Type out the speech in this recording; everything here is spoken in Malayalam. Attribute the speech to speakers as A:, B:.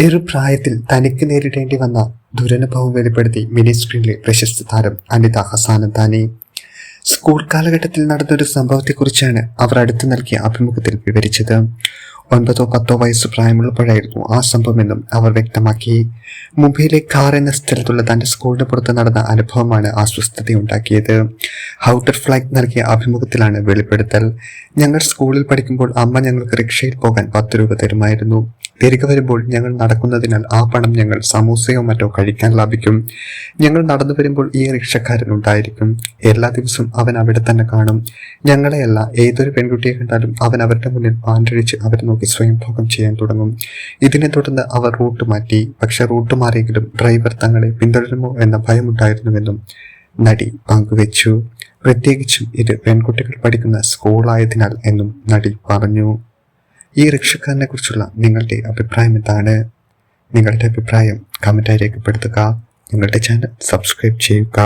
A: ചെറുപ്രായത്തിൽ തനിക്ക് നേരിടേണ്ടി വന്ന ദുരനുഭവം വെളിപ്പെടുത്തി മിനി സ്ക്രീനിലെ പ്രശസ്ത താരം അനിത ഹസാനന്താനി. സ്കൂൾ കാലഘട്ടത്തിൽ നടന്നൊരു സംഭവത്തെക്കുറിച്ചാണ് അവർ അടുത്ത് നൽകിയ അഭിമുഖത്തിൽ വിവരിച്ചത്. 9-10 വയസ്സ് പ്രായമുള്ളപ്പോഴായിരുന്നു ആ സംഭവമെന്നും അവർ വ്യക്തമാക്കി. മുംബൈയിലെ ഖാർ എന്ന സ്ഥലത്തുള്ള തന്റെ സ്കൂളിന് പുറത്ത് നടന്ന അനുഭവമാണ് അസ്വസ്ഥതയുണ്ടാക്കിയത്. ഔട്ടർ ഫ്ലാഗ് നൽകിയ അഭിമുഖത്തിലാണ് വെളിപ്പെടുത്തൽ. ഞങ്ങൾ സ്കൂളിൽ പഠിക്കുമ്പോൾ അമ്മ ഞങ്ങൾക്ക് റിക്ഷയിൽ പോകാൻ 10 രൂപ തരുമായിരുന്നു. തിരികെ വരുമ്പോൾ ഞങ്ങൾ നടക്കുന്നതിനാൽ ആ പണം ഞങ്ങൾ സമൂസയോ മറ്റോ കഴിക്കാൻ ലാഭിക്കും. ഞങ്ങൾ നടന്നു വരുമ്പോൾ ഈ റിക്ഷക്കാരൻ ഉണ്ടായിരിക്കും. എല്ലാ ദിവസവും അവൻ അവിടെ തന്നെ കാണും. ഞങ്ങളെയല്ല, ഏതൊരു പെൺകുട്ടിയെ കണ്ടാലും അവൻ അവരുടെ മുന്നിൽ പാൻറ്റഴിച്ച് അവരെ നോക്കി സ്വയം ഭോഗം ചെയ്യാൻ തുടങ്ങും. ഇതിനെ തുടർന്ന് അവർ റൂട്ട് മാറ്റി. പക്ഷെ റൂട്ട് മാറിയെങ്കിലും ഡ്രൈവർ തങ്ങളെ പിന്തുടരുമോ എന്ന ഭയമുണ്ടായിരുന്നുവെന്നും നടി പങ്കുവച്ചു. പ്രത്യേകിച്ചും ഇത് പെൺകുട്ടികൾ പഠിക്കുന്ന സ്കൂളായതിനാൽ എന്നും നടി പറഞ്ഞു. ഈ റിക്ഷക്കാരനെ കുറിച്ചുള്ള നിങ്ങളുടെ അഭിപ്രായം എന്താണ്? നിങ്ങളുടെ അഭിപ്രായം കമന്റായി രേഖപ്പെടുത്തുക. ഞങ്ങളുടെ ചാനൽ സബ്സ്ക്രൈബ് ചെയ്യുക.